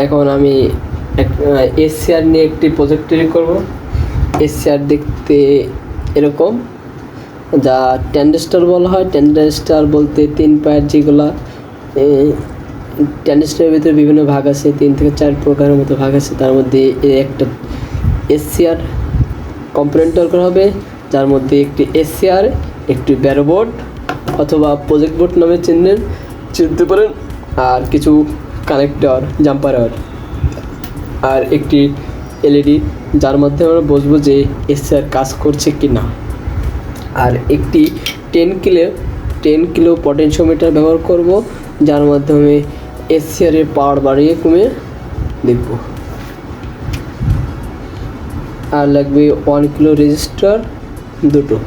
এখন আমি এসসিআর নিয়ে একটি প্রজেক্ট তৈরি করব। এসসিআর দেখতে এরকম, যা ট্যান্ডেস্টার বলা হয়। ট্যান্ডেস্টার বলতে 3 পায়ের যেগুলা, ট্যান্ডেস্টারের ভিতরে বিভিন্ন ভাগ আছে, 3 থেকে 4 প্রকারের মতো ভাগ আছে। তার মধ্যে একটা এসসিআর কম্পোনেন্ট দরকার হবে, যার মধ্যে একটি এসসিআর, একটি ব্যারোবোর্ড অথবা প্রজেক্ট বোর্ড নামে চিনতে পারেন, আর কিছু কানেক্টর, জাম্পার ওয়্যার, আর একটি এলইডি, যার মাধ্যমে আমরা বুঝবো যে এসসিআর কাজ করছে কি না। আর একটি 10 কিলো পটেনশিওমিটার ব্যবহার করব, যার মাধ্যমে এসসিআরের পাওয়ার বাড়িয়ে কমে দেখব। আর লাগবে 1 কিলো রেজিস্টার দুটো।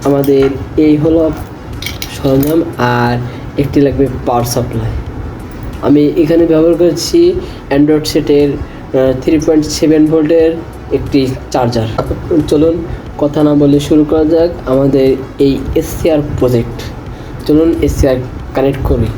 আমাদের এই হলো সরঞ্জাম। আর একটি লাগবে পাওয়ার সাপ্লাই। আমি এখানে ব্যবহার করছি অ্যান্ড্রয়েড সেটের 3.7 ভোল্টের একটি চার্জার। চলুন কথা না বলে শুরু করা যাক আমাদের এই এসসিআর প্রজেক্ট। চলুন এসসিআর কানেক্ট করি।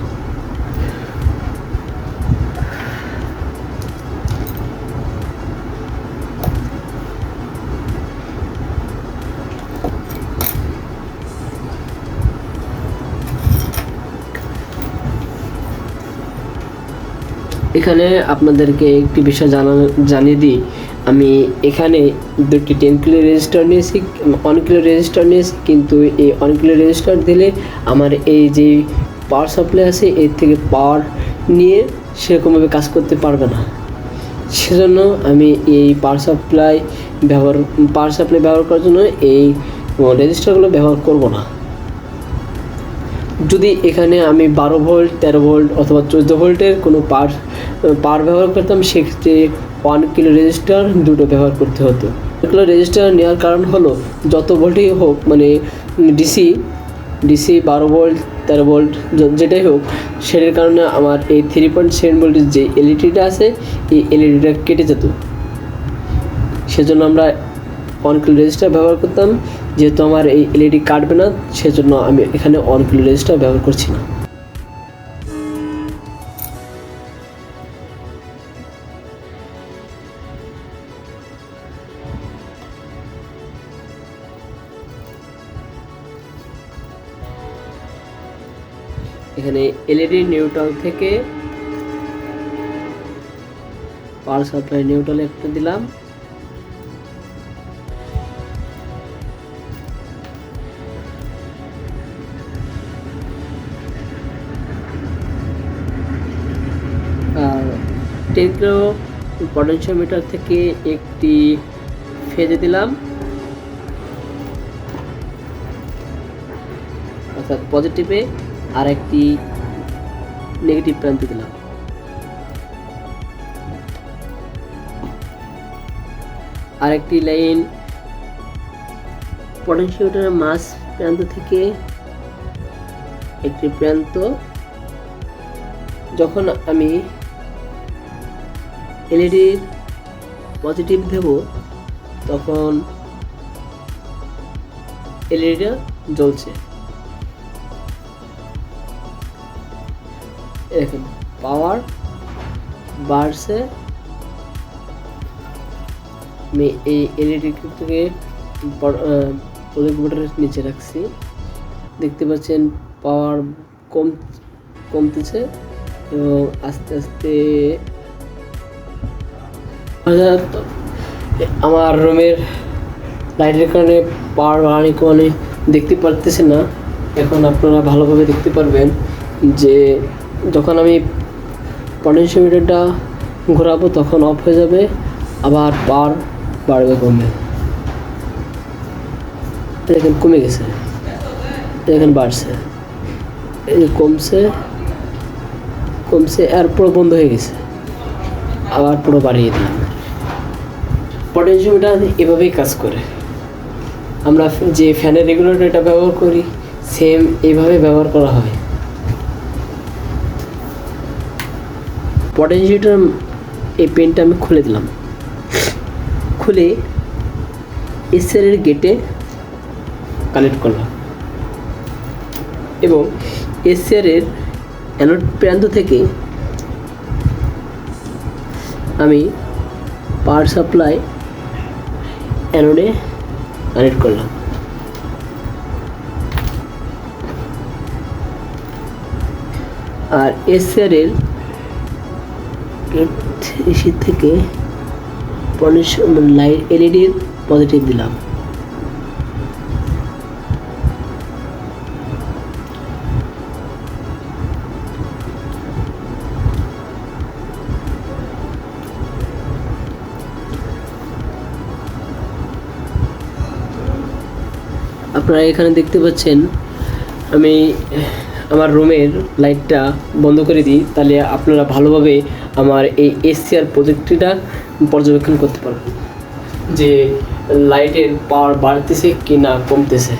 এখানে আপনাদেরকে একটি বিষয় জানিয়ে দিই, আমি এখানে দুটি 10 কিলো রেজিস্টার নিয়েছি, 1 কিলো রেজিস্টার নিয়েছি। কিন্তু এই 1 কিলো রেজিস্টার দিলে আমার এই যে পাওয়ার সাপ্লাই আছে, এর থেকে পাওয়ার নিয়ে সেরকমভাবে কাজ করতে পারবে না। সেজন্য আমি এই পাওয়ার সাপ্লাই ব্যবহার করার জন্য এই রেজিস্টারগুলো ব্যবহার করব না। যদি এখানে আমি 12 ভোল্ট, 13 ভোল্ট অথবা 14 ভোল্টের কোনো পাওয়ার ব্যবহার করতাম, সেক্ষেত্রে 1 কিলো রেজিস্টার দুটো ব্যবহার করতে হতো। 1 কিলো রেজিস্টার নেওয়ার কারণ হলো, যত ভোল্টই হোক, মানে ডিসি 12 ভোল্ট, 13 ভোল্ট যেটাই হোক, সেটার কারণে আমার এই 3.7 ভোল্টের যে এলইডিটা আছে, এই এলইডিটা কেটে যেত। সেজন্য আমরা 1 কিলো রেজিস্টার ব্যবহার করতাম। যেহেতু আমার এই এলইডি কাটবে না, সেজন্য আমি এখানে 1 কিলো রেজিস্টার ব্যবহার করছি না। এখানে এলইডি নিউট্রাল থেকে পাওয়ার সাপ্লাই নিউট্রাল একটা দিলাম। আর 10 কিলো পটেনশিওমিটার থেকে একটি ফেজে দিলাম, অর্থাৎ পজিটিভে, আর একটি নেগেটিভ প্রান্তে দিলাম। আর একটি লাইন পটেনশিওমিটারের মাঝ প্রান্ত থেকে একটি প্রান্ত, যখন আমি এলইডি পজিটিভ দেব, তখন এলইডিটা জ্বলছে। দেখুন পাওয়ার বাড়ছে। আমি এই এলইডি থেকে প্রজেক্ট বোর্ডের নিচে রাখছি, দেখতে পাচ্ছেন পাওয়ার কমতেছে এবং আস্তে আস্তে আমার রুমের লাইটের কারণে পাওয়ার বাড়ানি কমানি দেখতে পারতেছে না। এখন আপনারা ভালোভাবে দেখতে পারবেন যে যখন আমি পটেনশিওমিটারটা ঘোরাবো, তখন অফ হয়ে যাবে, আবার পাওয়ার বাড়বে কমবে। দেখেন কমে গেছে, দেখেন বাড়ছে, এই কমছে আর পুরো বন্ধ হয়ে গেছে, আবার পুরো বাড়িয়ে দিলাম। পটেনশিওমিটার এভাবেই কাজ করে। আমরা যে ফ্যানের রেগুলেটরটা ব্যবহার করি, সেম এইভাবে ব্যবহার করা হয়। পটেনশিওমিটার এই পেনটা আমি খুলে দিলাম, খুলে এসসিআরের গেটে কানেক্ট করলাম এবং এসসিআরের অ্যানোড প্রান্ত থেকে আমি পাওয়ার সাপ্লাই অ্যানোডে কানেক্ট করলাম। আর এসআরের এসি থেকে লাইট এলইডির পজিটিভ দিলাম। আপনারা এখানে দেখতে পাচ্ছেন আমি আমার রুমের লাইটটা বন্ধ করে দিই, তাহলে আপনারা ভালোভাবে আমার এই এসসিআর প্রজেক্টটা পর্যবেক্ষণ করতে পারবেন যে লাইটের পাওয়ার বাড়তেছে কি না কমতেছে।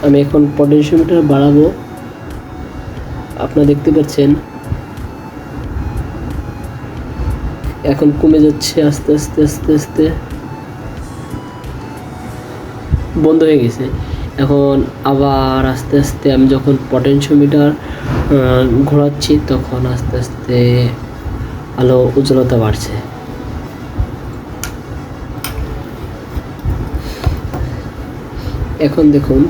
আমি এখন পটেনশিওমিটার বাড়াবো, আপনারা দেখতে পাচ্ছেন এখন কমে যাচ্ছে আস্তে আস্তে আস্তে আস্তে, বন্ধ হয়ে গেছে। এখন আবার আস্তে আস্তে আমি যখন পটেনশিওমিটার ঘোরাচ্ছি তখন আস্তে আস্তে আলো উজ্জ্বলতা বাড়ছে। এখন দেখুন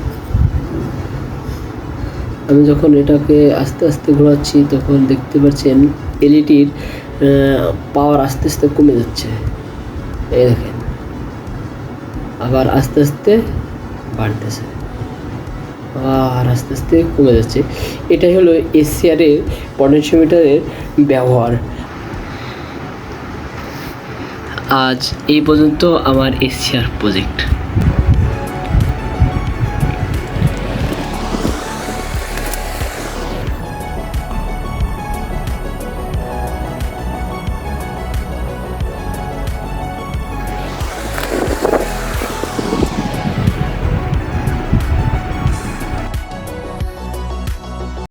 আমি যখন এটাকে আস্তে আস্তে ঘোরাচ্ছি তখন দেখতে পাচ্ছেন এলইডির পাওয়ার আস্তে আস্তে কমে যাচ্ছে। এই দেখেন আবার আস্তে আস্তে বাড়তেছে, আর আস্তে আস্তে কমে যাচ্ছে। এটাই হলো এসসিআরের পটেনশিওমিটারের ব্যবহার। আজ এই পর্যন্ত আমার এসসিআর প্রজেক্ট।